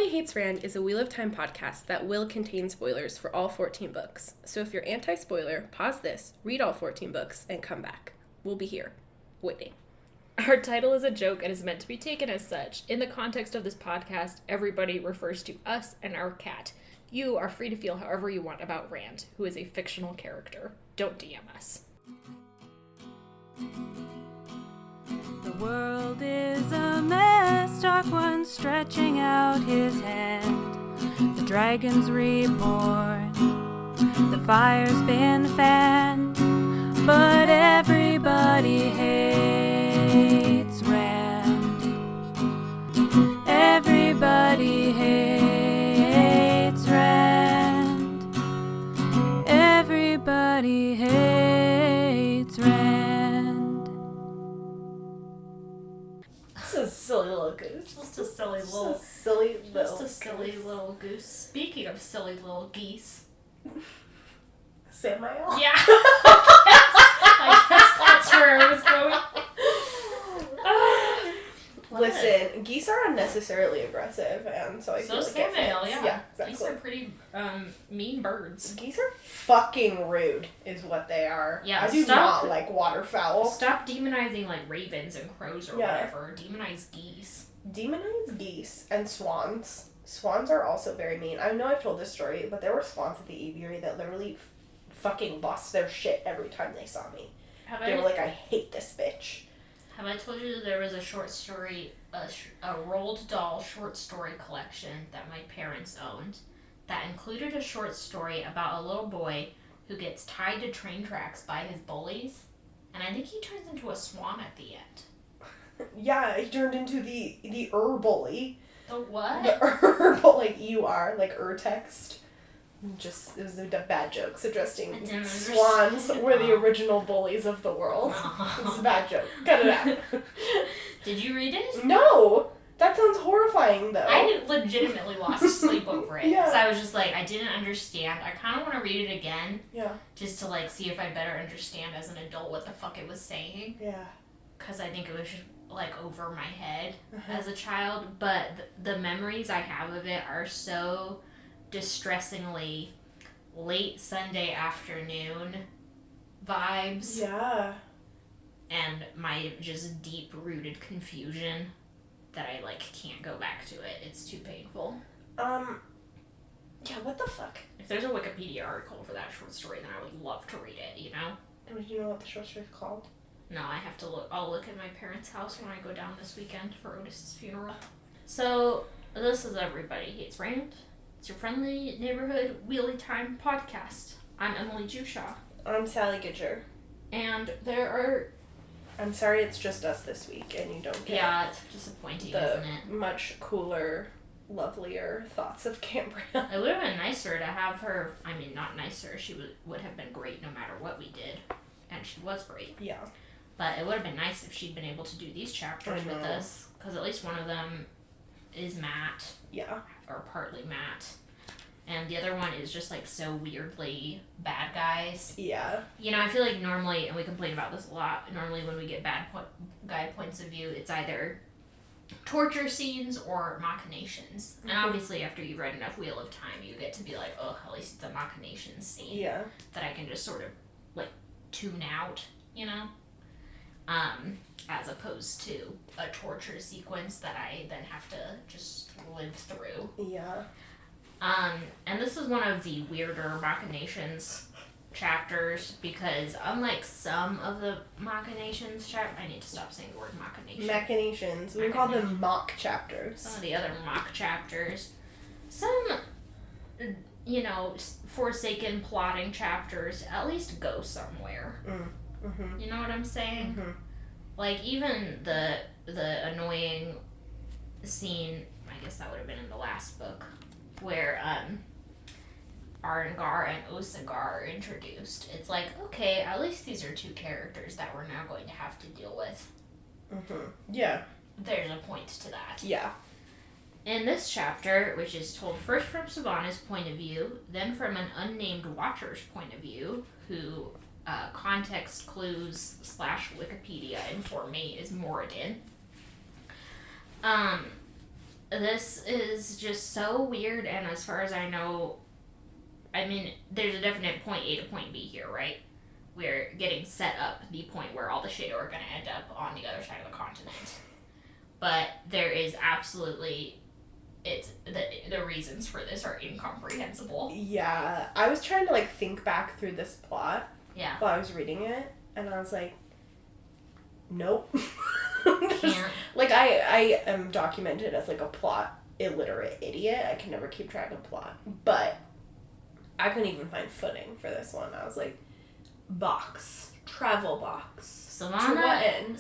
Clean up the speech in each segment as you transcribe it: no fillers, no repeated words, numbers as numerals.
Everybody Hates Rand is a Wheel of Time podcast that will contain spoilers for all 14 books. So if you're anti-spoiler, pause this, read all 14 books, and come back. We'll be here, waiting. Our title is a joke and is meant to be taken as such. In the context of this podcast, everybody refers to us and our cat. You are free to feel however you want about Rand, who is a fictional character. Don't DM us. The world is a mess, Dark One stretching out his hand. The dragon's reborn, the fire's been fanned, but everybody hates Rand. Everybody hates Rand. Everybody hates Rand. This is Silly Little Goose. Just a silly little goose. Speaking of silly little geese. Sammael? Yeah. I guess that's where I was going. Listen, geese are unnecessarily aggressive, and so I feel like Sammael, it fits. yeah. Yeah, exactly. Geese are pretty mean birds. Geese are fucking rude, is what they are. Yeah, I do not like waterfowl. Stop demonizing like ravens and crows or whatever. Demonize geese. Demonize geese and swans. Swans are also very mean. I know I've told this story, but there were swans at the aviary that literally fucking lost their shit every time they saw me. They were like, I hate this bitch. Have I told you that there was a short story, a Roald Dahl short story collection that my parents owned that included a short story about a little boy who gets tied to train tracks by his bullies, and I think he turns into a swan at the end. Yeah, he turned into the bully. The what? The like EUR, like text. Just, it was a bad joke suggesting swans were the original bullies of the world. It's a bad joke. Cut it out. Did you read it? No! That sounds horrifying, though. I legitimately lost sleep over it. Yeah. Because I was just like, I didn't understand. I kind of want to read it again. Yeah. Just to, like, see if I better understand as an adult what the fuck it was saying. Yeah. Because I think it was just, like, over my head as a child. But the memories I have of it are so distressingly late Sunday afternoon vibes. Yeah. And my just deep-rooted confusion that I, like, can't go back to it. It's too painful. Yeah, what the fuck? If there's a Wikipedia article for that short story, then I would love to read it, you know? Do you know what the short story is called? No, I have to look. I'll look at my parents' house when I go down this weekend for Otis's funeral. So, this is Everybody Hates Rand. It's your friendly neighborhood wheelie time podcast. I'm Emily Jushaw. I'm Sally Gidger. And there are... I'm sorry it's just us this week and you don't get Yeah, it's disappointing, isn't it? Much cooler, lovelier thoughts of Cambria. It would have been nicer to have her... I mean, not nicer. She would have been great no matter what we did. And she was great. Yeah. But it would have been nice if she'd been able to do these chapters with us. Because at least one of them is Matt. Yeah. Or partly Matt. And the other one is just, like, so weirdly bad guys. Yeah. You know, I feel like normally, and we complain about this a lot, normally when we get bad guy points of view, it's either torture scenes or machinations. And obviously, after you've read enough Wheel of Time, you get to be like, oh, at least it's a machinations scene. Yeah. That I can just sort of, like, tune out, you know? As opposed to a torture sequence that I then have to just live through. Yeah. And this is one of the weirder machinations chapters because unlike some of the machinations I need to stop saying the word machination. Machinations. We call them mock chapters. Some of the other mock chapters. Some, you know, forsaken plotting chapters at least go somewhere. Mm-hmm. You know what I'm saying? Mm-hmm. Like, even the annoying scene, I guess that would have been in the last book, where Arengar and Osagar are introduced. It's like, okay, at least these are two characters that we're now going to have to deal with. Mm-hmm. Yeah. There's a point to that. Yeah. In this chapter, which is told first from Savannah's point of view, then from an unnamed watcher's point of view, who context clues / Wikipedia inform me is Moradin. this is just so weird, and as far as I know, I mean, there's a definite point A to point B here, right? We're getting set up the point where all the Shado are going to end up on the other side of the continent. But there is absolutely... the reasons for this are incomprehensible. Yeah. I was trying to, like, think back through this plot while I was reading it, and I was like, nope. Can't. Like, I am documented as, like, a plot illiterate idiot. I can never keep track of plot. But I couldn't even find footing for this one. I was like, travel box. Savannah, to what end?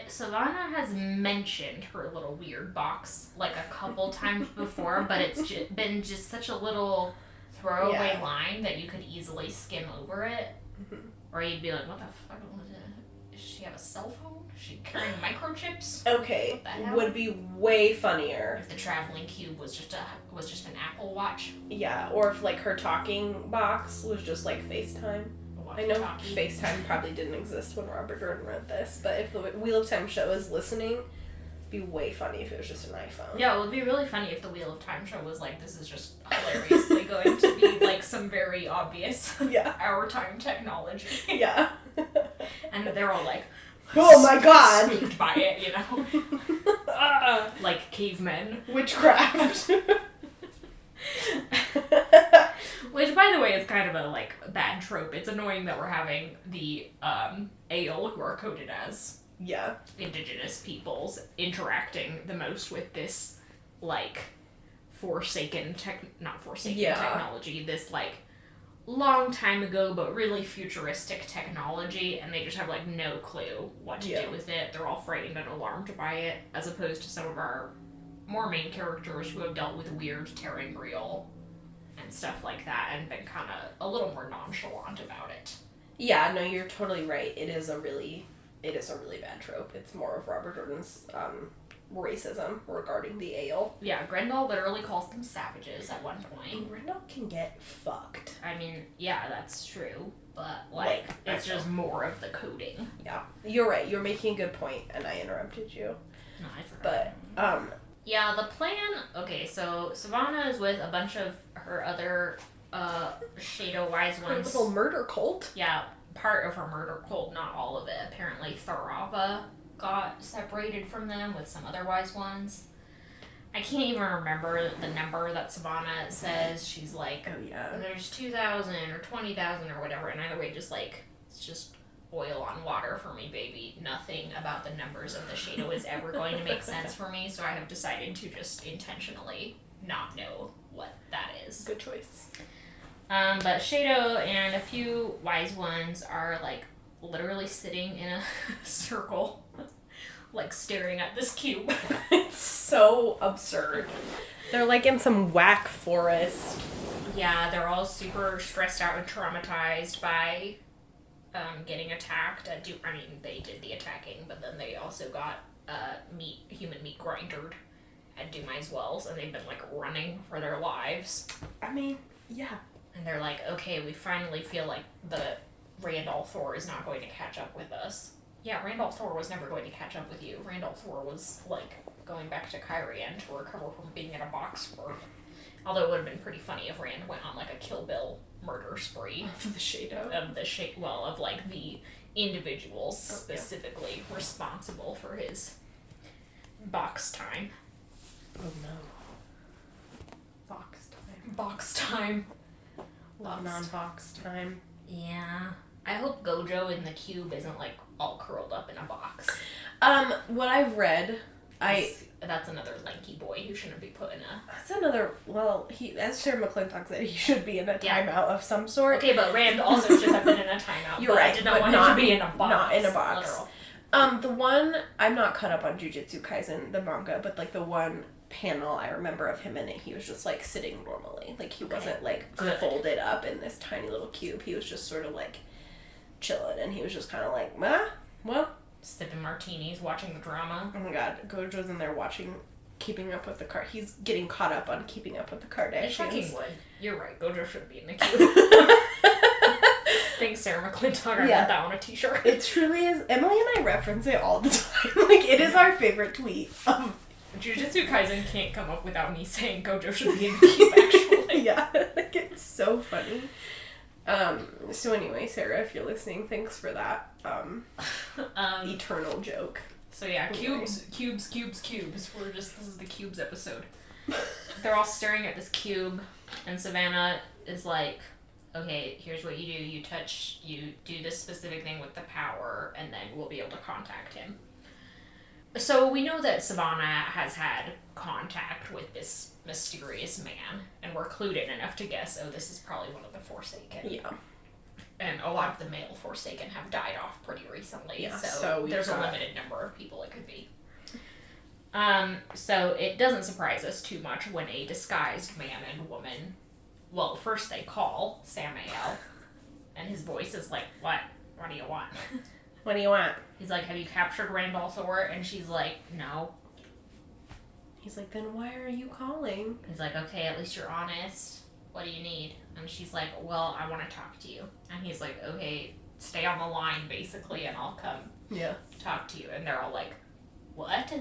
Savannah has mentioned her little weird box like a couple times before, but it's been just such a little throwaway line that you could easily skim over it. Mm-hmm. Or you'd be like, what the fuck? Does she have a cell phone? Is she carrying microchips? Okay, would be way funnier if the traveling cube was just an Apple Watch. Yeah, or if like her talking box was just like FaceTime. I know FaceTime probably didn't exist when Robert Jordan wrote this, but if the Wheel of Time show is listening, it'd be way funny if it was just an iPhone. Yeah, it would be really funny if the Wheel of Time show was like, this is just hilariously going to be like some very obvious our time technology. Yeah. And they're all like, oh my god! Spooked by it, you know? Like cavemen. Witchcraft. Which, by the way, is kind of a, like, bad trope. It's annoying that we're having the, Ale, who are coded as indigenous peoples, interacting the most with this, like, technology, this, like, long time ago, but really futuristic technology, and they just have, like, no clue what to do with it. They're all frightened and alarmed by it, as opposed to some of our more main characters who have dealt with weird ter'angreal and stuff like that and been kind of a little more nonchalant about it. Yeah, no, you're totally right. It is a really bad trope. It's more of Robert Jordan's racism regarding the Ale. Yeah, Grendel literally calls them savages at one point. Grendel can get fucked. I mean, yeah, that's true, but like it's just more of the coding. Yeah, you're right. You're making a good point, and I interrupted you. No, I forgot. But yeah, the plan... Okay, so Savannah is with a bunch of her other Shado wise ones. Her little murder cult. Yeah, part of her murder cult, not all of it. Apparently Tharava got separated from them with some other wise ones. I can't even remember the number that Savannah says. She's like, oh yeah, there's 2,000 or 20,000 or whatever, and either way, just like, it's just oil on water for me, baby. Nothing about the numbers of the Shado is ever going to make sense for me, so I have decided to just intentionally not know what that is. Good choice. But Shado and a few wise ones are, like, literally sitting in a circle, like, staring at this cube. It's so absurd. They're, like, in some whack forest. Yeah, they're all super stressed out and traumatized by getting attacked. I mean, they did the attacking, but then they also got human meat grindered at Dumai's Wells, and they've been, like, running for their lives. I mean, yeah. And they're like, okay, we finally feel like the Randall Thor is not going to catch up with us. Yeah, Randall Thor was never going to catch up with you. Randall Thor was, like, going back to Kyrian to recover from being in a box for... Although it would have been pretty funny if Rand went on, like, a Kill Bill murder spree. Of the Shado? Of like, the individuals specifically responsible for his box time. Oh, no. Box time. Non-box time. Yeah. I hope Gojo in the cube isn't, like, all curled up in a box. What I've read... That's another lanky boy who shouldn't be put in a... That's another... Well, as Sarah McClintock said, he should be in a timeout of some sort. Okay, but Rand also should have been in a timeout. You're right. I did not want him to be in a box. Not in a box. Literal. The one... I'm not caught up on Jujutsu Kaisen, the manga, but, like, the one panel I remember of him in it, he was just, like, sitting normally. Like, he wasn't, like, folded up in this tiny little cube. He was just sort of, like, chilling, and he was just kind of like, well... Sipping martinis, watching the drama. Oh my god, Gojo's in there watching Keeping Up with the He's getting caught up on Keeping Up with the Kardashians. He fucking would. You're right, Gojo should be in the queue. Thanks, Sarah McClintock. I want that on a t-shirt. It truly is. Emily and I reference it all the time. Like, it is our favorite tweet of Jujutsu Kaisen can't come up without me saying Gojo should be in the cube, actually. Yeah, like, it's so funny. So anyway, Sarah, if you're listening, thanks for that, eternal joke. So yeah, cubes. This is the cubes episode. They're all staring at this cube, and Savannah is like, okay, here's what you do. You do this specific thing with the power, and then we'll be able to contact him. So we know that Savannah has had contact with this mysterious man, and we're clued in enough to guess, oh, this is probably one of the Forsaken. Yeah. And a lot of the male Forsaken have died off pretty recently, yeah, so there's a limited number of people it could be. So it doesn't surprise us too much when a disguised man and woman, well, first they call Sammael, and his voice is like, what? What do you want? What do you want? He's like, have you captured Randall Thor? And she's like, no. He's like, then why are you calling? He's like, okay, at least you're honest. What do you need? And she's like, well, I want to talk to you. And he's like, okay, stay on the line, basically, and I'll come talk to you. And they're all like, what?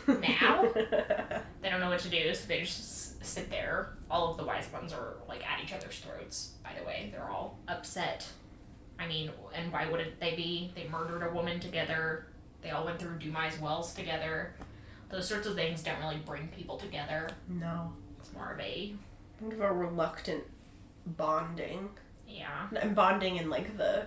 Now? They don't know what to do, so they just sit there. All of the wise ones are, like, at each other's throats, by the way. They're all upset. I mean, and why wouldn't they be? They murdered a woman together. They all went through Dumai's wells together. Those sorts of things don't really bring people together. No. It's more of a reluctant bonding. Yeah. And bonding in, like, the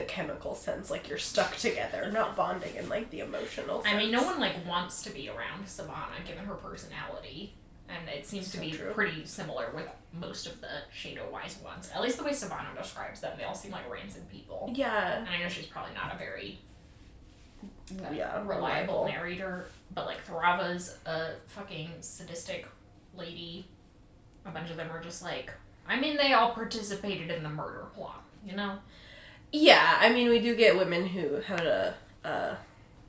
chemical sense, like, you're stuck together, not bonding in, like, the emotional sense. I mean, no one, like, wants to be around Savannah, given her personality. And it seems to be pretty similar with most of the Shadow Wise ones. At least the way Savannah describes them, they all seem like rancid people. Yeah. And I know she's probably not a very reliable narrator, but, like, Tharava's a fucking sadistic lady. A bunch of them are just like, I mean, they all participated in the murder plot, you know? Yeah, I mean, we do get women who had a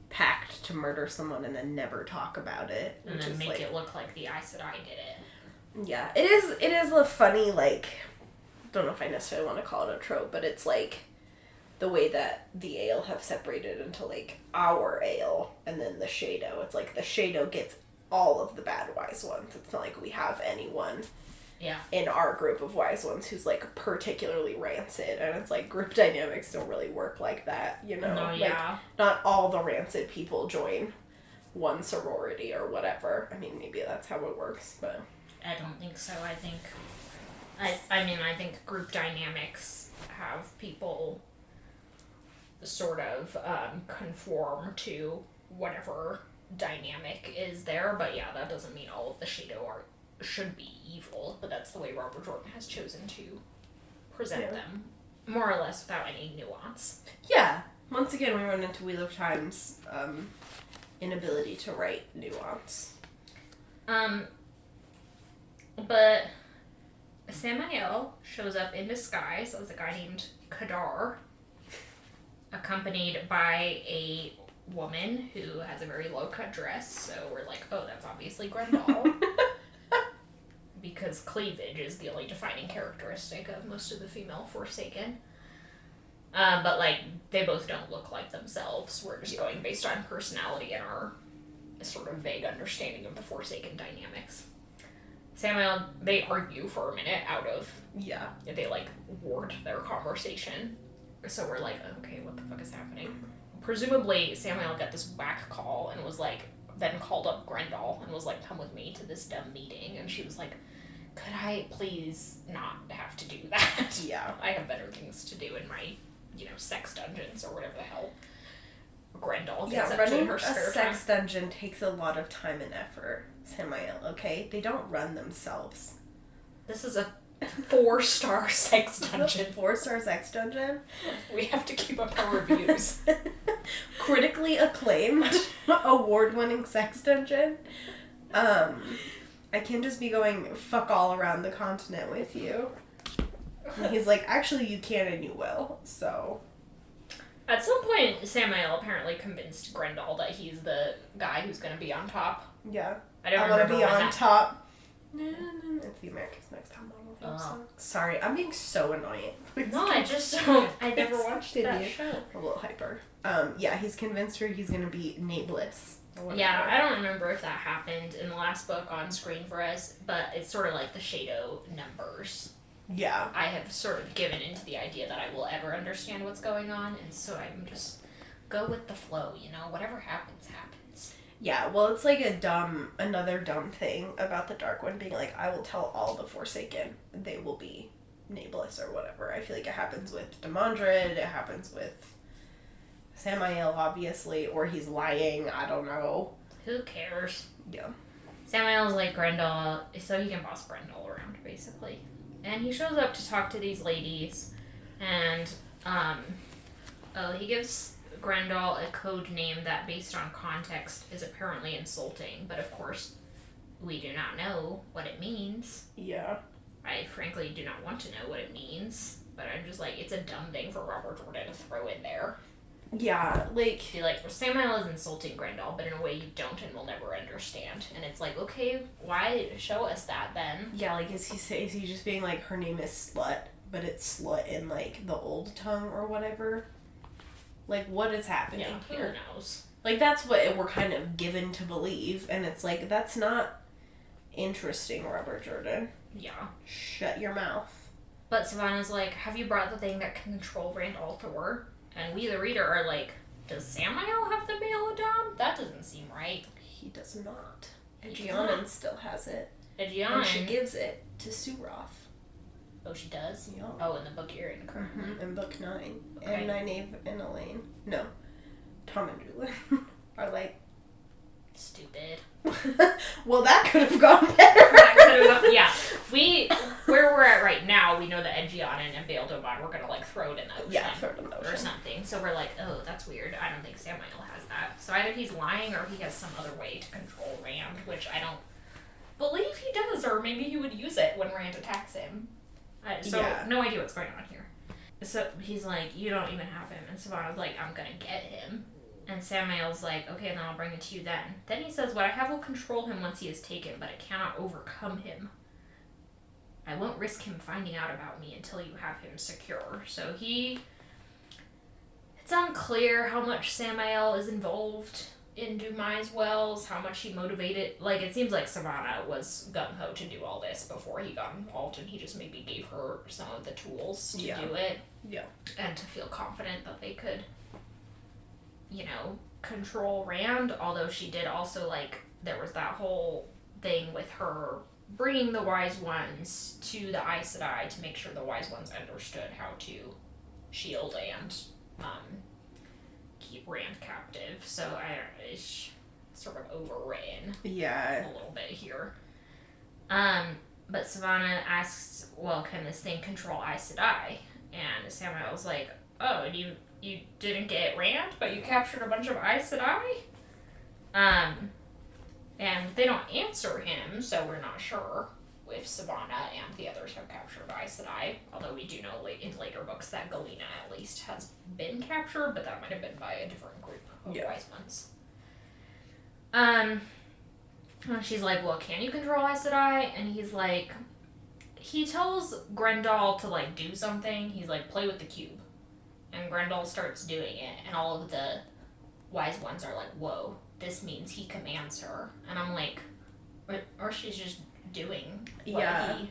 pact to murder someone and then never talk about it. And then make it look like the Aes Sedai did it. Yeah, it is a funny, like, don't know if I necessarily want to call it a trope, but it's like the way that the Ale have separated into, like, our Ale and then the Shadow. It's like the Shadow gets all of the bad wise ones. It's not like we have anyone in our group of wise ones who's, like, particularly rancid, and it's like group dynamics don't really work like that, you know? No, yeah. Like, not all the rancid people join one sorority or whatever. I mean, maybe that's how it works, but I don't think so. I think group dynamics have people sort of conform to whatever dynamic is there, but yeah, that doesn't mean all of the Shadow art should be evil, but that's the way Robert Jordan has chosen to present them, more or less without any nuance. Yeah. Once again, we run into Wheel of Time's inability to write nuance. But Sammael shows up in disguise as a guy named Kadar, accompanied by a woman who has a very low-cut dress, so we're like, oh, that's obviously Grendel. Because cleavage is the only defining characteristic of most of the female Forsaken. But, like, they both don't look like themselves. We're just going based on personality and our sort of vague understanding of the Forsaken dynamics. Sammael, they argue for a minute out of... Yeah. They, like, ward their conversation. So we're like, okay, what the fuck is happening? Presumably, Sammael got this whack call and was like, then called up Grendel and was like, come with me to this dumb meeting. And she was like, could I please not have to do that? Yeah. I have better things to do in my, sex dungeons or whatever the hell Grendel gets up to in her spare time. Running a sex dungeon takes a lot of time and effort, Sammael, okay? They don't run themselves. This is a 4-star sex dungeon. 4-star sex dungeon? We have to keep up our reviews. Critically acclaimed, award-winning sex dungeon. I can't just be going fuck all around the continent with you. And he's like, actually you can and you will, so... At some point, Sammael apparently convinced Grendel that he's the guy who's going to be on top. Yeah. I want to be on top. It's the America's Next Top Model theme song. Sorry, I'm being so annoying. No, I just don't. I never watched that show. A little hyper. Yeah, he's convinced her he's going to be nameless Yeah, I don't remember if that happened in the last book on screen for us, but it's sort of like the Shadow numbers. Yeah. I have sort of given into the idea that I will ever understand what's going on, and so I'm just go with the flow, you know? Whatever happens, happens. Yeah, well, it's like another dumb thing about the Dark One being like, I will tell all the Forsaken they will be nameless or whatever. I feel like it happens with Demandred, it happens with Sammael, obviously, or he's lying, I don't know. Who cares? Yeah. Sammael's like Grendel, so he can boss Grendel around, basically. And he shows up to talk to these ladies, and, he gives Grendel a code name that, based on context, is apparently insulting, but of course, we do not know what it means. Yeah. I frankly do not want to know what it means, but I'm just like, it's a dumb thing for Robert Jordan to throw in there. Yeah, like... Be like, Sammael is insulting Grendel, but in a way you don't and will never understand. And it's like, okay, why show us that then? Yeah, like, is he just being like, her name is Slut, but it's Slut in, like, the old tongue or whatever? Like, what is happening here? Who knows? Like, that's what we're kind of given to believe, and it's like, that's not interesting, Robert Jordan. Yeah. Shut your mouth. But Savannah's like, have you brought the thing that can control Rand Althor? And we, the reader, are like, does Sammael have the Mail Dom? That doesn't seem right. He does not. Aegianan still has it. Aegianan. And she gives it to Suroth. Oh, she does? Yeah. Oh, in the book you're in currently. Mm-hmm. In book 9. Okay. And Nynaeve and Elaine. No. Tom and Julian are like... Stupid. Well, that could have gone better. Yeah. Where we're at right now, we know that Aegianan and Bael Doban, we're gonna, like, throw it in the ocean. Yeah, throw it in the ocean. Or something. So we're like, oh, that's weird. I don't think Sammael has that. So either he's lying or he has some other way to control Rand, which I don't believe he does, or maybe he would use it when Rand attacks him. No idea what's going on here. So he's like, you don't even have him. And Savannah's like, I'm gonna get him. And Sammael's like, okay, then I'll bring it to you then. Then he says, what I have will control him once he is taken, but I cannot overcome him. I won't risk him finding out about me until you have him secure. So it's unclear how much Sammael is involved in Dumai's Wells, how much he motivated. Like, it seems like Savannah was gung-ho to do all this before he got involved, and he just maybe gave her some of the tools to do it. Yeah. And to feel confident that they could, control Rand, although she did also, like, there was that whole thing with her bringing the Wise Ones to the Aes Sedai to make sure the Wise Ones understood how to shield and keep Rand captive. So it's sort of overwritten. Yeah. A little bit here. But Savannah asks, well, can this thing control Aes Sedai? And Sammael's like, oh, you didn't get Rand, but you captured a bunch of Aes Sedai? And they don't answer him, so we're not sure if Savannah and the others have captured Aes Sedai. Although we do know in later books that Galena at least has been captured, but that might have been by a different group of Wise Ones. She's like, well, can you control Aes Sedai? And he's like, he tells Grendel to, like, do something. He's like, play with the cube. And Grendel starts doing it, and all of the Wise Ones are like, whoa, this means he commands her. And I'm like, or she's just doing what he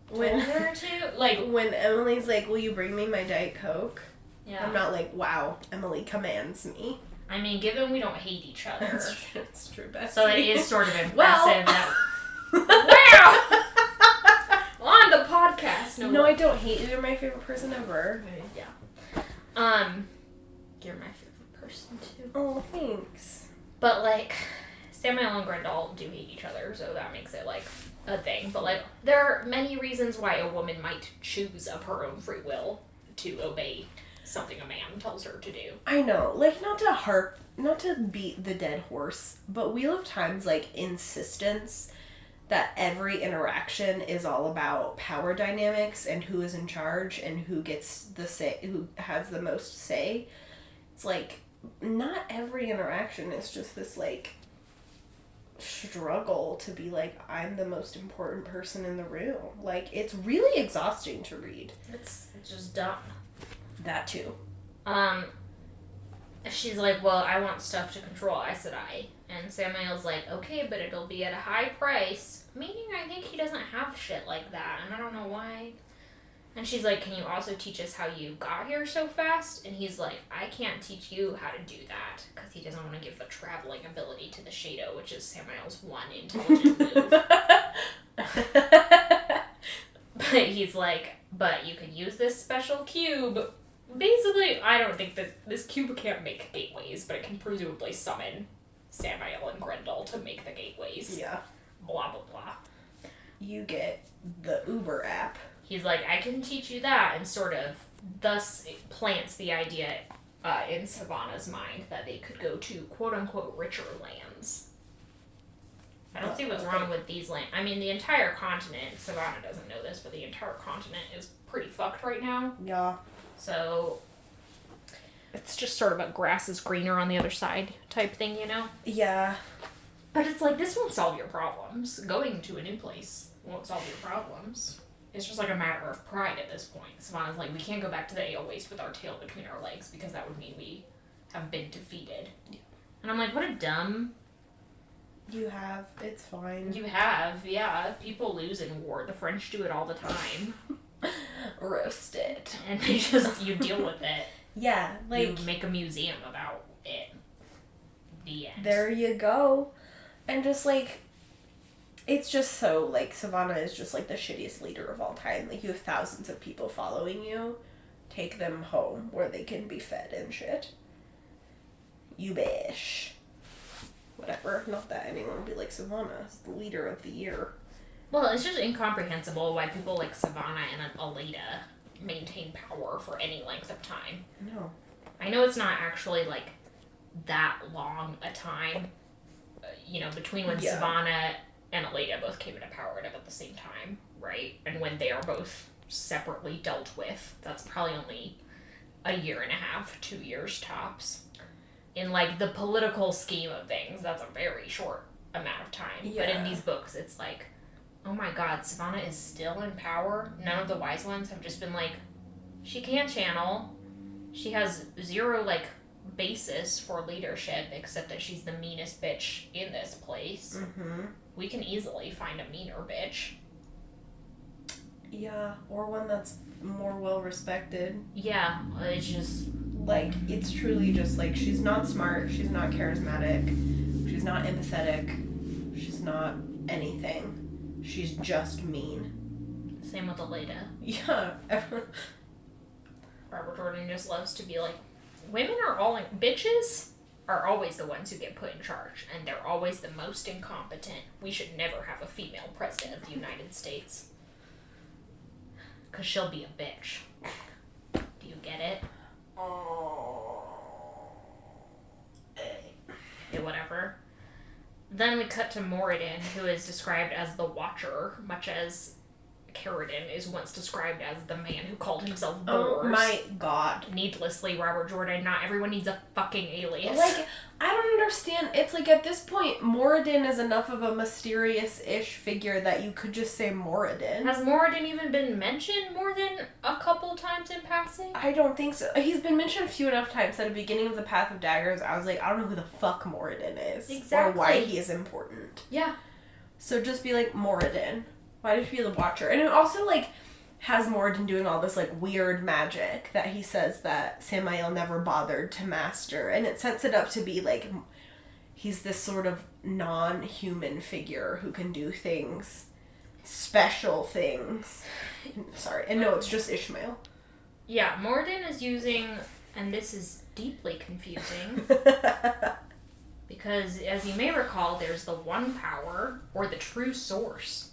told her to. Like, when Emily's like, will you bring me my Diet Coke? Yeah. I'm not like, wow, Emily commands me. I mean, given we don't hate each other. It's true, Bessie. So it is sort of impressive that... Wow! On the podcast. No, I don't hate you. You're my favorite person ever. Yeah. You're my favorite person too. Oh, thanks. But, like, Sammael and Grendel do hate each other, so that makes it, like, a thing. But, like, there are many reasons why a woman might choose of her own free will to obey something a man tells her to do. I know. Like, not to beat the dead horse, but Wheel of Time's, like, insistence that every interaction is all about power dynamics and who is in charge and who gets the say, who has the most say. It's like, not every interaction is just this, like, struggle to be like, I'm the most important person in the room. Like, it's really exhausting to read. It's just dumb. That too. she's like, well, I want stuff to control Aes Sedai. And Sammael's like, okay, but it'll be at a high price. Meaning I think he doesn't have shit like that, and I don't know why. And she's like, can you also teach us how you got here so fast? And he's like, I can't teach you how to do that, because he doesn't want to give the traveling ability to the Shadow, which is Sammael's one intelligent move. But he's like, but you could use this special cube. Basically, I don't think that this cube can't make gateways, but it can presumably summon Sammael and Grendel to make the gateways. Yeah. Blah, blah, blah. You get the Uber app. He's like, I can teach you that, and sort of thus plants the idea in Savannah's mind that they could go to quote-unquote richer lands. I don't see what's wrong with these lands. I mean, the entire continent, Savannah doesn't know this, but the entire continent is pretty fucked right now. Yeah. So it's just sort of a grass is greener on the other side type thing, you know? Yeah. But it's like, this won't solve your problems. Going to a new place won't solve your problems. It's just like a matter of pride at this point. Savannah's like, we can't go back to the Ale Waste with our tail between our legs because that would mean we have been defeated. Yeah. And I'm like, what a dumb... You have. It's fine. You have, yeah. People lose in war. The French do it all the time. Roasted. And they just, you deal with it. Yeah, like... You make a museum about it. The end. There you go. And just, like... It's just so, like, Savannah is just, like, the shittiest leader of all time. Like, you have thousands of people following you. Take them home where they can be fed and shit. You bish. Whatever. Not that anyone would be like, Savannah's the leader of the year. Well, it's just incomprehensible why people like Savannah and Aleda maintain power for any length of time. No. I know it's not actually, like, that long a time, between when Savannah and Aleda both came into power at about the same time, right? And when they are both separately dealt with, that's probably only a year and a half, 2 years tops. In, like, the political scheme of things, that's a very short amount of time. Yeah. But in these books, it's like, oh my god, Savannah is still in power? None of the wise ones have just been like, she can't channel. She has zero, like, basis for leadership, except that she's the meanest bitch in this place. Mm-hmm. We can easily find a meaner bitch. Yeah, or one that's more well-respected. Yeah, it's just... Like, it's truly just, like, she's not smart, she's not charismatic, she's not empathetic, she's not anything. She's just mean. Same with Aleda. Yeah. Robert Jordan just loves to be like, women are all... bitches are always the ones who get put in charge, and they're always the most incompetent. We should never have a female president of the United States. Because she'll be a bitch. Do you get it? Yeah, whatever. Then we cut to Moradin, who is described as the Watcher, much as Carradine is once described as the man who called himself Bors. Oh my god. Needlessly, Robert Jordan, not everyone needs a fucking alias. Like, I don't understand. It's like, at this point, Moradin is enough of a mysterious-ish figure that you could just say Moradin. Has Moradin even been mentioned more than a couple times in passing? I don't think so. He's been mentioned a few enough times at the beginning of the Path of Daggers. I was like, I don't know who the fuck Moradin is. Exactly. Or why he is important. Yeah. So just be like, Moradin. Why did he be the Watcher? And it also, like, has Moradin doing all this, like, weird magic that he says that Sammael never bothered to master. And it sets it up to be, like, he's this sort of non-human figure who can do things, special things. Sorry. And no, it's just Ishmael. Yeah, Moradin is using, and this is deeply confusing, because, as you may recall, there's the one power, or the true source.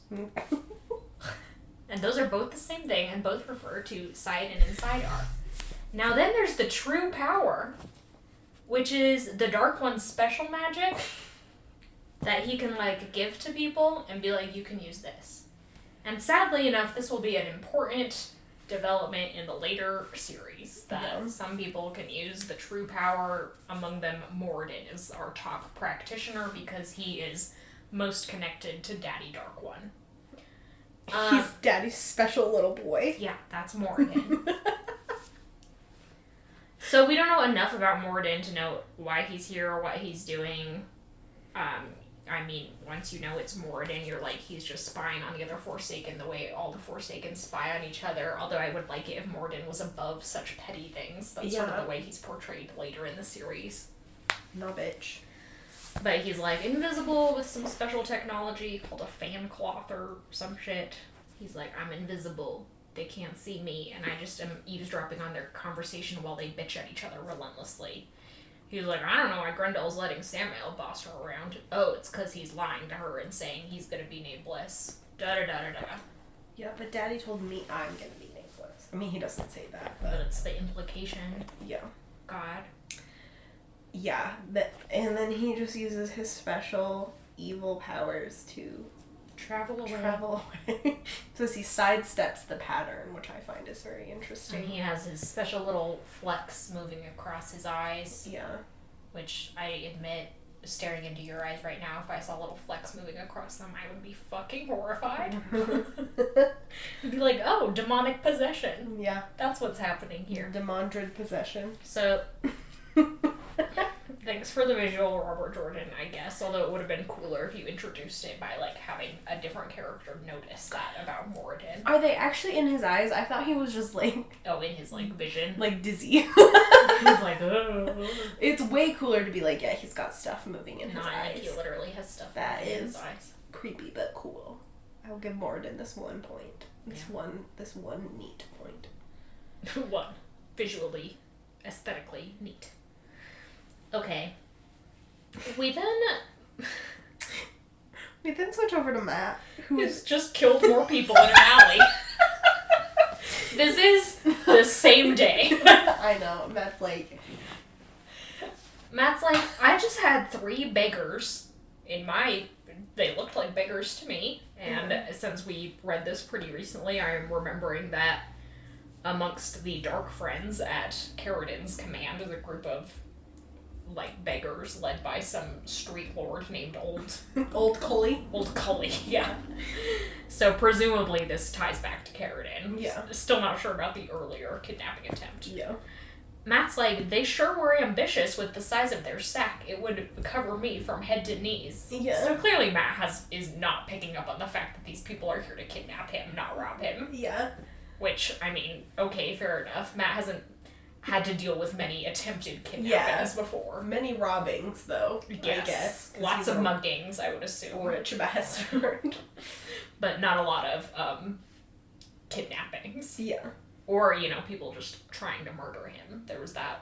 And those are both the same thing, and both refer to side and inside art. Now then there's the true power, which is the Dark One's special magic that he can, like, give to people and be like, you can use this. And sadly enough, this will be an important development in the later series, that some people can use the true power. Among them, Moradin is our top practitioner because he is most connected to Daddy Dark One. He's Daddy's special little boy. Yeah, that's Moradin. So we don't know enough about Moradin to know why he's here or what he's doing. I mean, once you know it's Moradin, you're like, he's just spying on the other Forsaken the way all the Forsaken spy on each other. Although I would like it if Moradin was above such petty things. That's sort of the way he's portrayed later in the series. No bitch. But he's like invisible with some special technology called a fan cloth or some shit. He's like, I'm invisible. They can't see me. And I just am eavesdropping on their conversation while they bitch at each other relentlessly. He was like, I don't know why Grendel's letting Sammael boss her around. Oh, it's because he's lying to her and saying he's going to be nameless. Da-da-da-da-da. Yeah, but Daddy told me I'm going to be nameless. I mean, he doesn't say that, but it's the implication. Yeah. God. Yeah, and then he just uses his special evil powers to travel away. So he sidesteps the pattern, which I find is very interesting. And he has his special little flecks moving across his eyes. Yeah. Which I admit, staring into your eyes right now, if I saw little flecks moving across them, I would be fucking horrified. I'd be like, oh, demonic possession. Yeah. That's what's happening here. Demandred possession. So... Thanks for the visual, Robert Jordan, I guess. Although it would have been cooler if you introduced it by, like, having a different character notice that about Moradin. Are they actually in his eyes? I thought he was just, like... Oh, in his, like, vision? Like, dizzy. He's like, oh. It's way cooler to be like, yeah, he's got stuff moving in his eyes. Like, he literally has stuff that moving in is his eyes. Creepy, but cool. I'll give Moradin this one point. This one neat point. One. Visually, aesthetically neat. Okay. We then switch over to Matt, who's just killed more people in an alley. This is the same day. I know. Matt's like, I just had 3 beggars they looked like beggars to me. And since we read this pretty recently, I'm remembering that amongst the Dark Friends at Carradin's command is a group of like beggars led by some street lord named Old Cully. Old Cully, yeah. So presumably this ties back to Carradin. Yeah. Still not sure about the earlier kidnapping attempt. Yeah. Matt's like, they sure were ambitious with the size of their sack. It would cover me from head to knees. Yeah. So clearly Matt is not picking up on the fact that these people are here to kidnap him, not rob him. Yeah. Which, I mean, okay, fair enough. Matt hasn't had to deal with many attempted kidnappings before. Many robbings, though, yes. I guess. Lots of muggings, I would assume. Rich bastard. But not a lot of kidnappings. Yeah. Or, people just trying to murder him. There's that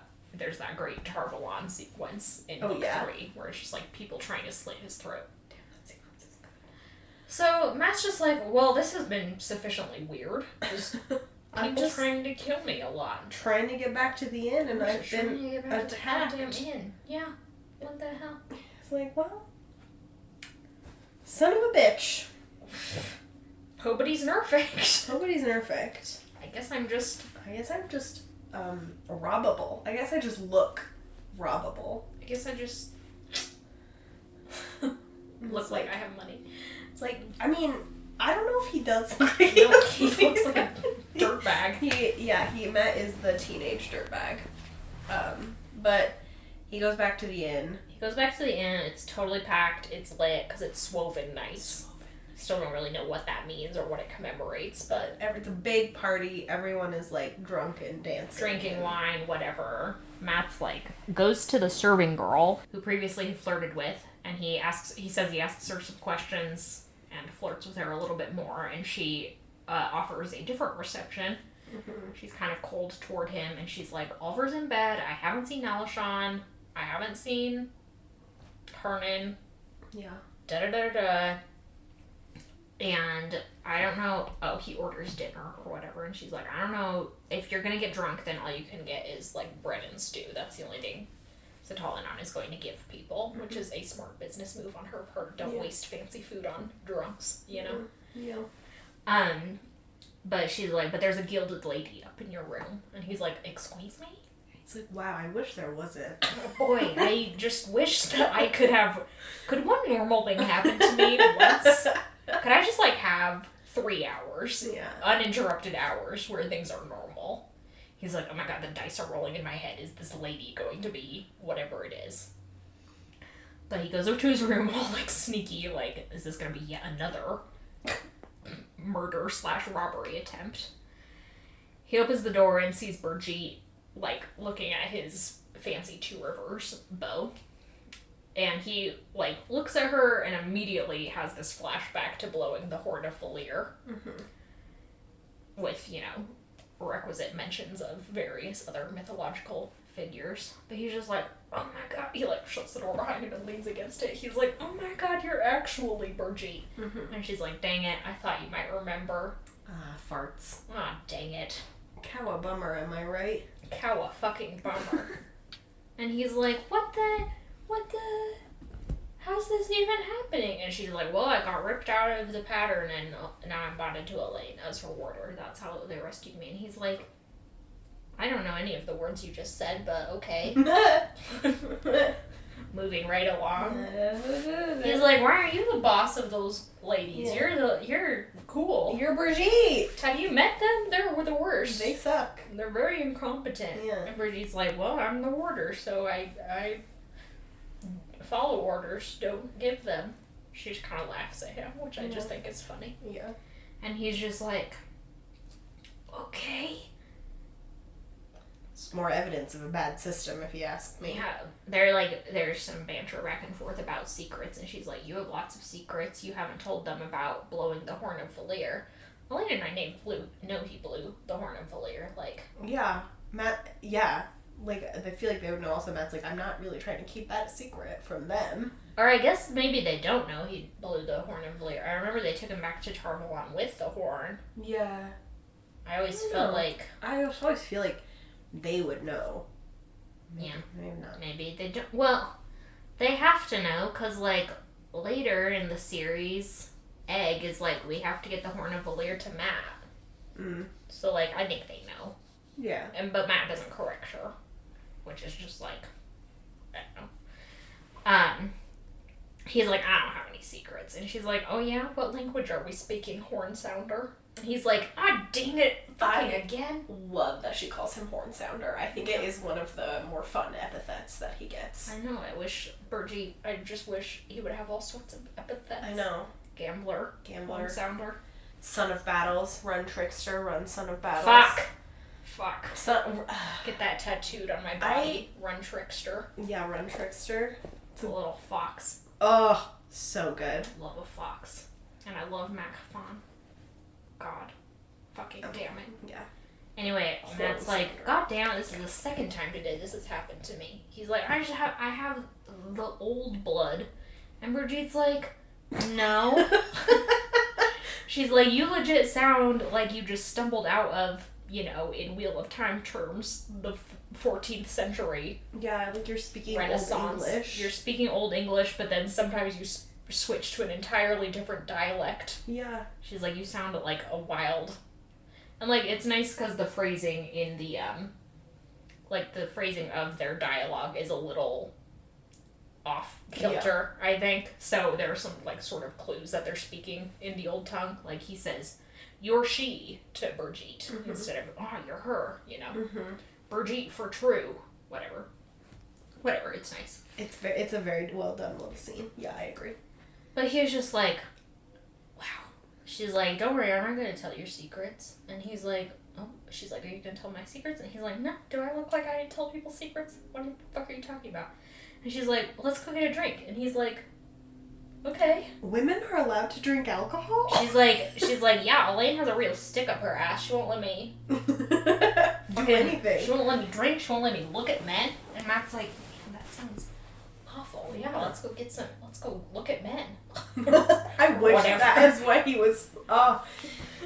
great Tarvalon sequence in book 3, where it's just like people trying to slit his throat. Damn, that sequence is good. So Matt's just like, well, this has been sufficiently weird. I'm just trying to kill me a lot. I'm trying to get back to the inn, and I've been attacked. To the goddamn inn. Yeah. What the hell? It's like, well, son of a bitch. Nobody's perfect. Nobody's perfect. I guess I'm just robbable. I guess I just look robbable. I guess I just look like I have money. It's like, I mean, I don't know if he does. He looks like a dirtbag. Matt is the teenage dirtbag. But he goes back to the inn. It's totally packed. It's lit because it's swoven nice. Still don't really know what that means or what it commemorates, but it's a big party. Everyone is like drunk and dancing, drinking wine, whatever. Matt's like goes to the serving girl who previously he flirted with, and he says he asks her some questions and flirts with her a little bit more, and she offers a different reception. Mm-hmm. She's kind of cold toward him, and she's like, Oliver's in bed. I haven't seen Alishon. I haven't seen Hernan. Yeah. Da-da-da-da-da. And I don't know, he orders dinner or whatever, and she's like, I don't know, if you're gonna get drunk, then all you can get is, like, bread and stew. That's the only thing Satalanon is going to give people, which is a smart business move on her part. Don't waste fancy food on drunks, Yeah. But she's like, but there's a gilded lady up in your room. And he's like, excuse me? He's like, wow, I wish there wasn't. Boy, I just wish that I could one normal thing happen to me once? Could I just, have 3 hours? Yeah. Uninterrupted hours where things are normal? He's like, oh my god, the dice are rolling in my head. Is this lady going to be whatever it is? But he goes up to his room all, like, sneaky, like, is this going to be yet another murder/robbery attempt? He opens the door and sees Brigitte, like, looking at his fancy Two Rivers bow. And he, like, looks at her and immediately has this flashback to blowing the Horn of Valir. With, you know, requisite mentions of various other mythological figures. But he's just like, oh my god. He, like, shuts the door behind him and leans against it. He's like, oh my god, you're actually Brigitte. And she's like, dang it, I thought you might remember. Farts. Dang it. Cow a bummer, am I right? Cow a fucking bummer. And he's like, what the, how's this even happening? And she's like, well, I got ripped out of the pattern and now I'm bonded to Elaine as her warder. That's how they rescued me. And he's like, I don't know any of the words you just said, but okay. Moving right along. He's like, why aren't you the boss of those ladies? Yeah. You're cool. You're Brigitte. Have you met them? They're the worst. They suck. They're very incompetent. Yeah. And Brigitte's like, well, I'm the warder, so I follow orders, don't give them. She just kind of laughs at him, which I just think is funny. Yeah. And he's just like, okay. It's more evidence of a bad system, if you ask me. Yeah, there's some banter back and forth about secrets, and she's like, you have lots of secrets. You haven't told them about blowing the Horn of Valir. Elaine and I know he blew the Horn of Valir, like. Yeah, Matt, yeah. Like, I feel like they would know also. Matt's like, I'm not really trying to keep that a secret from them. Or I guess maybe they don't know he blew the Horn of Valir. I remember they took him back to Tarvalon with the horn. Yeah. I always felt like. I always feel like they would know. Yeah. Maybe not. Maybe they don't. Well, they have to know, because, like, later in the series, Egg is like, we have to get the Horn of Valir to Matt. So, like, I think they know. Yeah. But Matt doesn't correct her, which is just like, I don't know. He's like, I don't have any secrets. And she's like, oh yeah? What language are we speaking, Horn Sounder? And he's like, dang it, fucking again. Love that she calls him Horn Sounder. I think it is one of the more fun epithets that he gets. I know, I just wish he would have all sorts of epithets. I know. Gambler. Horn Sounder. Son of Battles, Run Trickster, Run Son of Battles. Fuck. Son, get that tattooed on my body. Run Trickster. Yeah, Run Trickster. It's a little fox. Oh, so good. Love a fox. And I love Macafon. God. Fucking damn it. Yeah. Anyway, Matt's like, God damn it, this is the second time today this has happened to me. He's like, I have the old blood. And Brigitte's like, no. She's like, you legit sound like you just stumbled out of, you know, in Wheel of Time terms, the 14th century. Yeah, like you're speaking Renaissance. Old English. You're speaking Old English, but then sometimes you switch to an entirely different dialect. Yeah. She's like, you sound like a wild. And, like, it's nice because the phrasing in the, like, the phrasing of their dialogue is a little off kilter, I think. So there are some, like, sort of clues that they're speaking in the old tongue. Like, he says, you're she to Brigitte instead of, you're her, you know. Brigitte for true. Whatever, it's nice. It's a very well done little scene. Yeah, I agree. But he was just like, wow. She's like, don't worry, I'm not going to tell your secrets. And he's like, oh. She's like, are you going to tell my secrets? And he's like, no. Do I look like I tell people secrets? What the fuck are you talking about? And she's like, let's go get a drink. And he's like, okay. Women are allowed to drink alcohol? She's like, yeah, Elaine has a real stick up her ass. She won't let me do anything. She won't let me drink. She won't let me look at men. And Matt's like, man, that sounds awful. Yeah, let's go look at men. I wish that is what he was.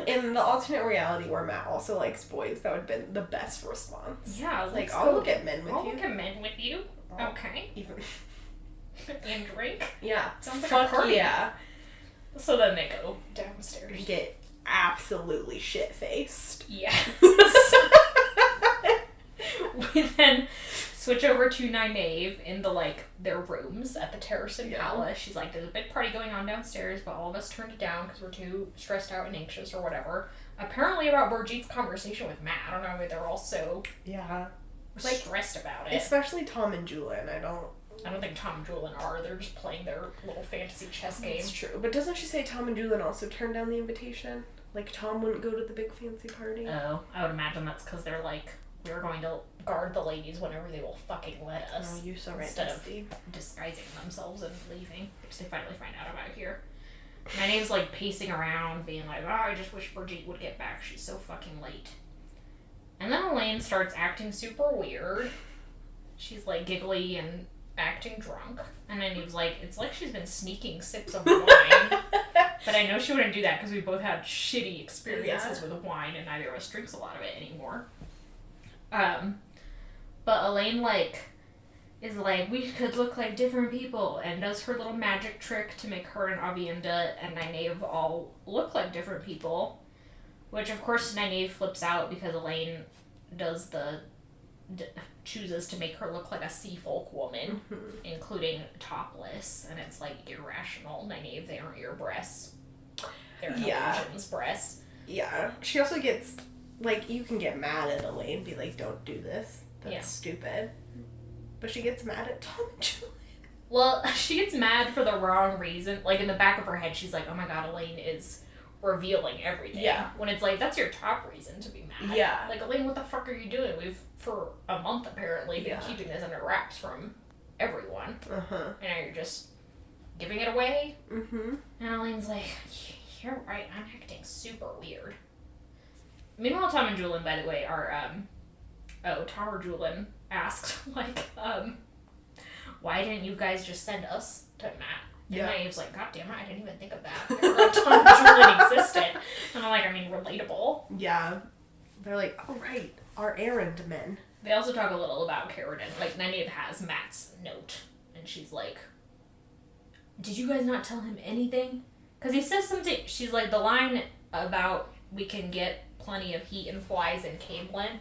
In the alternate reality where Matt also likes boys, that would have been the best response. Yeah, like, I'll look at men with you. I'll look at men with you. Okay. Even. And drink? Yeah. Sounds like a party. Yeah. So then they go downstairs. You get absolutely shit-faced. Yeah. We then switch over to Nynaeve in the, like, their rooms at the Terracin Palace. She's like, there's a big party going on downstairs, but all of us turned it down because we're too stressed out and anxious or whatever. Apparently about Brigitte conversation with Matt. I don't know, they're all so stressed about it. Especially Tom and Julian. I don't think Tom and Julian are. They're just playing their little fantasy chess game. It's true. But doesn't she say Tom and Julian also turned down the invitation? Like, Tom wouldn't go to the big fancy party? Oh, I would imagine that's because they're like, we're going to guard the ladies whenever they will fucking let us. Oh, you're so right. Instead of disguising themselves and leaving, which they finally find out about here. Nynaeve's like pacing around, being like, oh, I just wish Brigitte would get back. She's so fucking late. And then Elaine starts acting super weird. She's like giggly and acting drunk. And Nynaeve's like, it's like she's been sneaking sips of wine. But I know she wouldn't do that because we both had shitty experiences with wine and neither of us drinks a lot of it anymore. But Elaine, like, is like, we could look like different people, and does her little magic trick to make her and Avienda and Nynaeve all look like different people, which of course Nynaeve flips out because Elaine does chooses to make her look like a sea folk woman, including topless, and it's like irrational. Nynaeve, they aren't your breasts. They're illusions breasts. Yeah. She also gets, like, you can get mad at Elaine and be like, don't do this. That's stupid. But she gets mad at Tom and Julian. Well, she gets mad for the wrong reason. Like, in the back of her head, she's like, oh my god, Elaine is revealing everything. Yeah. When it's like, that's your top reason to be mad. Yeah. Like, Elaine, what the fuck are you doing? We've, for a month apparently, been keeping this under wraps from everyone. And now you're just giving it away. And Elaine's like, you're right, I'm acting super weird. Meanwhile, Tom and Julian, by the way, are, Tom or Julian asked, like, why didn't you guys just send us to Matt? And Nynaeve's like, god damn it, I didn't even think of that. I forgot Tom and Julian existed. And I'm like, I mean, relatable. Yeah. They're like, oh right, our errand men. They also talk a little about Carradine. Like, Nynaeve has Matt's note, and she's like, did you guys not tell him anything? Because he says something, she's like, the line about we can get plenty of heat and flies in Camelin.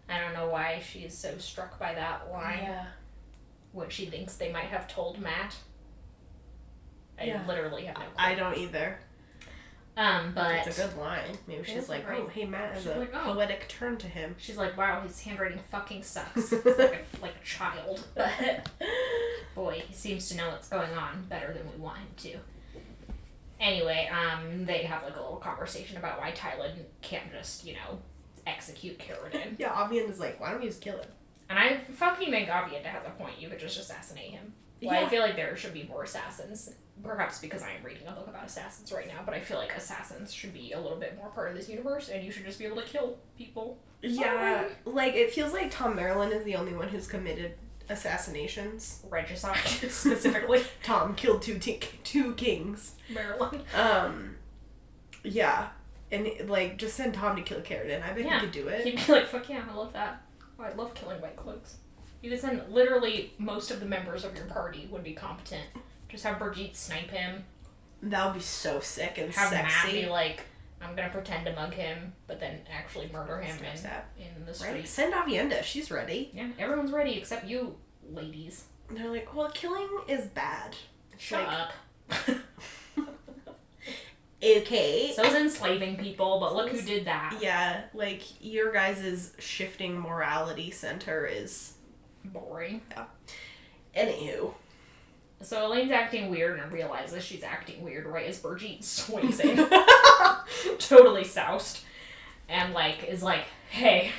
I don't know why she's so struck by that line. Yeah. What she thinks they might have told Matt. I literally have no clue. I don't either. But it's a good line. Maybe she's like, oh, hey, Matt has a poetic turn to him. She's like, wow, his handwriting fucking sucks. like a child. But boy, he seems to know what's going on better than we want him to. Anyway, they have like a little conversation about why Tylan can't just, execute Carradine. Yeah, Avienda's like, why don't you just kill him? And I fucking think Avienda has a point. You could just assassinate him. Well, I feel like there should be more assassins. Perhaps because I am reading a book about assassins right now, but I feel like assassins should be a little bit more part of this universe, and you should just be able to kill people. Yeah, like, it feels like Tom Maryland is the only one who's committed assassinations. Regicide, specifically. Tom killed two kings. Maryland. Yeah. And, like, just send Tom to kill Carradine. I bet he could do it. He'd be like, fuck yeah, I love that. Oh, I love killing white cloaks. You could send literally most of the members of your party would be competent. Just have Brigitte snipe him. That would be so sick and have sexy. Matt be like, I'm gonna pretend to mug him, but then actually murder him in the street. Right? Send Avienda. She's ready. Yeah, everyone's ready except you, ladies. And they're like, well, killing is bad. Shut up. Okay. So's enslaving people, but look who did that. Yeah, like, your guys' shifting morality center is boring. Yeah. Anywho. So Elaine's acting weird and realizes she's acting weird right as Brigitte swings in. Totally soused. And, is like, hey,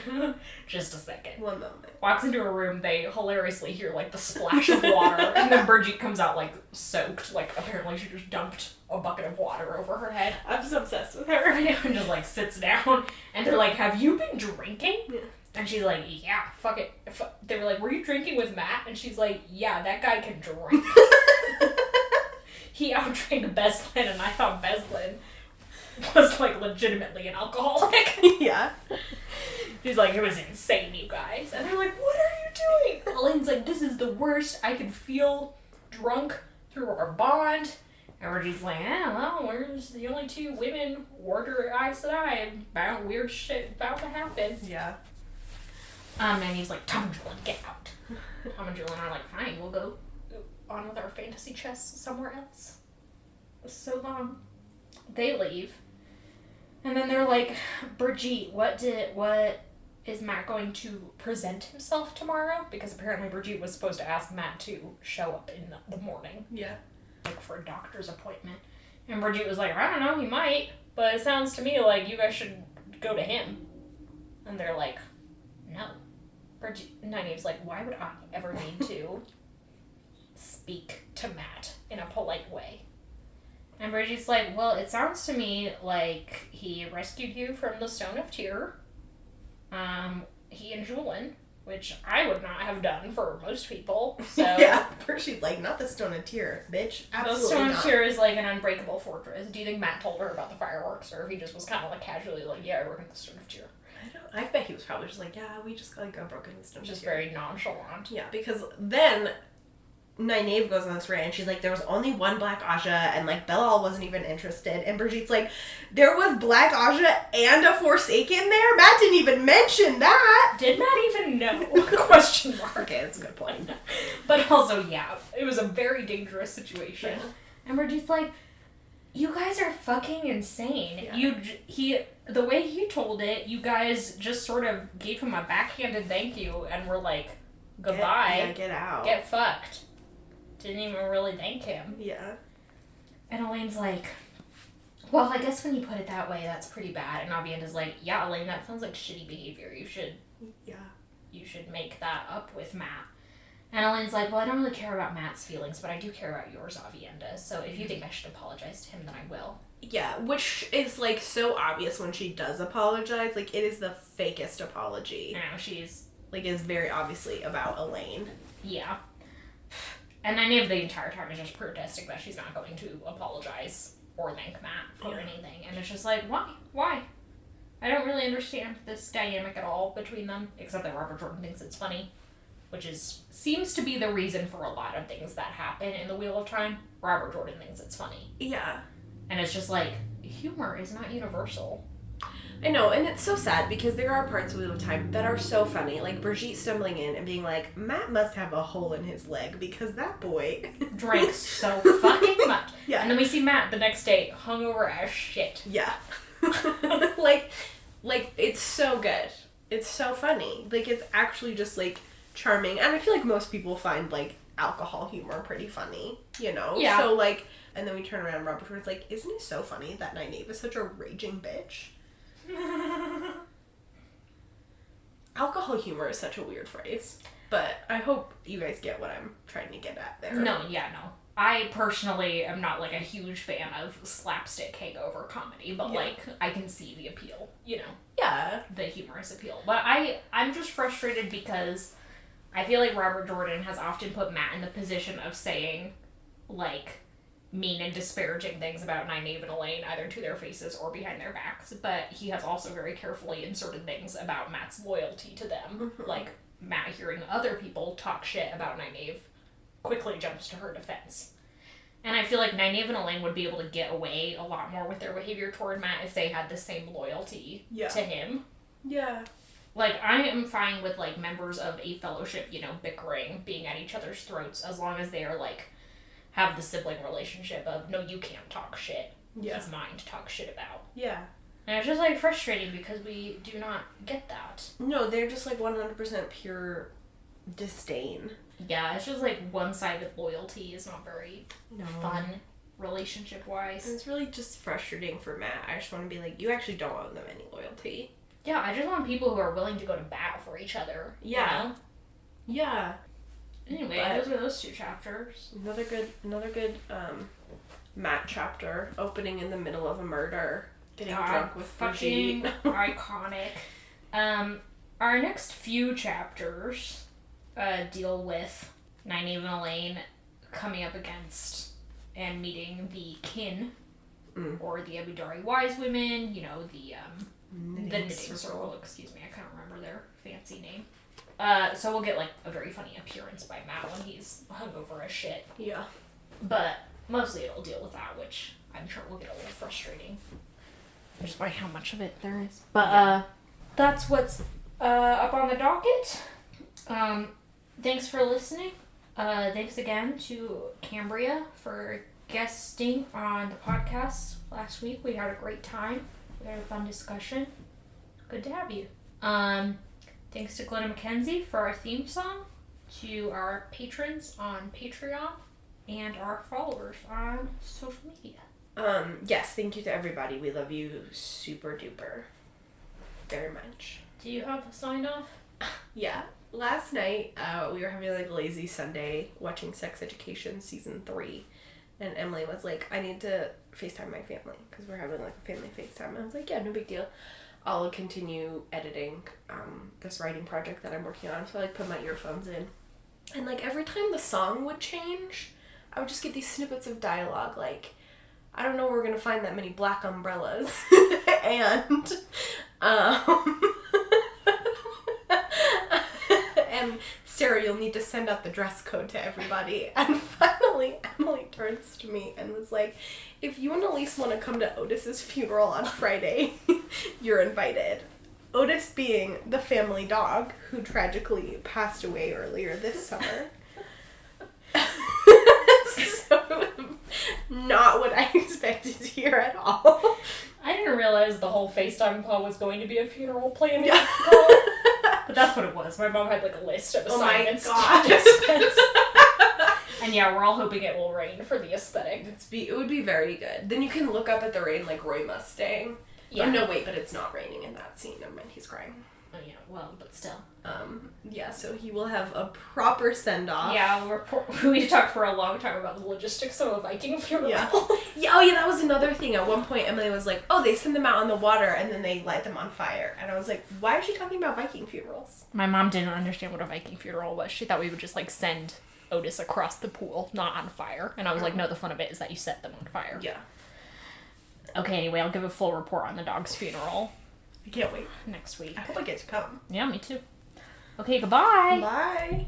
just a second. One moment. Walks into a room, they hilariously hear, the splash of water, and then Brigitte comes out, soaked. Apparently she just dumped a bucket of water over her head. I'm so obsessed with her. And just, sits down. And they're like, have you been drinking? Yeah. And she's like, yeah, fuck it. They were like, were you drinking with Matt? And she's like, yeah, that guy can drink. He outdrank Beslin, and I thought Beslin was, legitimately an alcoholic. Yeah. She's like, it was insane, you guys. And they're like, what are you doing? Elaine's like, this is the worst. I can feel drunk through our bond. And Reggie's like, we're just the only two women order eyes to eye about weird shit about to happen. Yeah. And he's like, Tom and Julian, get out. Tom and Julian are like, fine, we'll go on with our fantasy chess somewhere else. So long. They leave. And then they're like, Brigitte, what is Matt going to present himself tomorrow? Because apparently Brigitte was supposed to ask Matt to show up in the morning. Yeah. Like for a doctor's appointment. And Brigitte was like, I don't know, he might. But it sounds to me like you guys should go to him. And they're like, no. Nynaeve's like, why would I ever need to speak to Matt in a polite way? And Brigitte's like, well, it sounds to me like he rescued you from the Stone of Tyr. He and Julian, which I would not have done for most people. So yeah, she's like, not the Stone of Tyr, bitch. Absolutely the Stone not. of Tyr is like an unbreakable fortress. Do you think Matt told her about the fireworks, or if he just was kind of like casually like, yeah, I work at the Stone of Tyr? I bet he was probably just like, yeah, we just like got broken in the Stone of Tyr. Just very nonchalant. Yeah, because then Nynaeve goes on this rant and she's like, there was only one Black Aja and like Belal wasn't even interested. And Brigitte's like, there was Black Aja and a Forsaken there? Matt didn't even mention that. Did Matt even know? Question mark. Okay, that's a good point. But also, yeah, it was a very dangerous situation. Yeah. And Brigitte's like, you guys are fucking insane. Yeah. The way he told it, you guys just sort of gave him a backhanded thank you and were like, goodbye. Get out. Get fucked. Didn't even really thank him. Yeah. And Elaine's like, well, I guess when you put it that way, that's pretty bad. And Avienda's like, yeah, Elaine, that sounds like shitty behavior. You should make that up with Matt. And Elaine's like, well, I don't really care about Matt's feelings, but I do care about yours, Avienda. So if you think I should apologize to him, then I will. Yeah, which is, like, so obvious when she does apologize. Like, it is the fakest apology. I know, she's... Like, it is very obviously about Elaine. Yeah. And Nynaeve the entire time is just protesting that she's not going to apologize or thank Matt for anything. And it's just like, why? Why? I don't really understand this dynamic at all between them, except that Robert Jordan thinks it's funny. Which seems to be the reason for a lot of things that happen in the Wheel of Time. Robert Jordan thinks it's funny. Yeah. And it's just like, humor is not universal. I know, and it's so sad because there are parts of Wheel of Time that are so funny. Like Brigitte stumbling in and being like, Matt must have a hole in his leg because that boy drank so fucking much. Yeah. And then we see Matt the next day hungover as shit. Yeah. like it's so good. It's so funny. Like, it's actually just like charming, and I feel like most people find like alcohol humor pretty funny, you know? Yeah. So like, and then we turn around and Robert Jordan's like, isn't it so funny that Nynaeve is such a raging bitch? Alcohol humor is such a weird phrase, but I hope you guys get what I'm trying to get at there. No. I personally am not like a huge fan of slapstick hangover comedy, but like I can see the appeal, you know? Yeah. The humorous appeal. But I'm just frustrated because I feel like Robert Jordan has often put Matt in the position of saying, like, mean and disparaging things about Nynaeve and Elaine, either to their faces or behind their backs, but he has also very carefully inserted things about Matt's loyalty to them. Mm-hmm. Like, Matt hearing other people talk shit about Nynaeve quickly jumps to her defense. And I feel like Nynaeve and Elaine would be able to get away a lot more with their behavior toward Matt if they had the same loyalty to him. Yeah. Like, I am fine with, like, members of a fellowship, you know, bickering, being at each other's throats, as long as they are, like, have the sibling relationship of, no, you can't talk shit. Yeah. It's mine to talk shit about. Yeah. And it's just, like, frustrating because we do not get that. No, they're just, like, 100% pure disdain. Yeah, it's just, like, one-sided loyalty is not very fun, relationship-wise. And it's really just frustrating for Matt. I just want to be like, you actually don't owe them any loyalty. Yeah, I just want people who are willing to go to bat for each other. Yeah. You know? Yeah. Anyway, those are those two chapters. Another good Matt chapter, opening in the middle of a murder, getting drunk with Brigitte. Iconic. Our next few chapters deal with Nynaeve and Elaine coming up against and meeting the kin, or the Abudari wise women, you know, the knitting circle, excuse me, I can't remember their fancy name. So we'll get, like, a very funny appearance by Matt when he's hungover as shit. Yeah. But mostly it'll deal with that, which I'm sure will get a little frustrating. Just by how much of it there is. But, that's what's up on the docket. Thanks for listening. Thanks again to Cambria for guesting on the podcast last week. We had a great time. We had a fun discussion. Good to have you. Thanks to Glenna McKenzie for our theme song, to our patrons on Patreon, and our followers on social media. Yes, thank you to everybody. We love you super duper. Very much. Do you have a sign off? Yeah. Last night, we were having like a lazy Sunday watching Sex Education season 3. And Emily was like, I need to FaceTime my family because we're having like a family FaceTime. And I was like, yeah, no big deal. I'll continue editing this writing project that I'm working on. So I like put my earphones in. And like every time the song would change, I would just get these snippets of dialogue like, I don't know where we're going to find that many black umbrellas. and and Sarah, you'll need to send out the dress code to everybody. And finally, Emily turns to me and was like, if you and Elise want to come to Otis's funeral on Friday, you're invited. Otis being the family dog who tragically passed away earlier this summer. So, not what I expected to hear at all. I didn't realize the whole FaceTime call was going to be a funeral planning call. But that's what it was. My mom had like a list of assignments. Oh my god. And yeah, we're all hoping it will rain for the aesthetic. It would be very good. Then you can look up at the rain like Roy Mustang. Yeah. Oh, no, wait, but it's not raining in that scene. Never mind, he's crying. Oh yeah, well, but still. Yeah, so he will have a proper send-off. Yeah, we talked for a long time about the logistics of a Viking funeral. Yeah. Yeah, oh yeah, that was another thing. At one point, Emily was like, oh, they send them out on the water and then they light them on fire. And I was like, why is she talking about Viking funerals? My mom didn't understand what a Viking funeral was. She thought we would just like send Otis across the pool, not on fire. And I was like, no, the fun of it is that you set them on fire. Yeah. Okay, anyway, I'll give a full report on the dog's funeral. I can't wait. Next week. I hope I get to come. Yeah, me too. Okay, goodbye. Bye.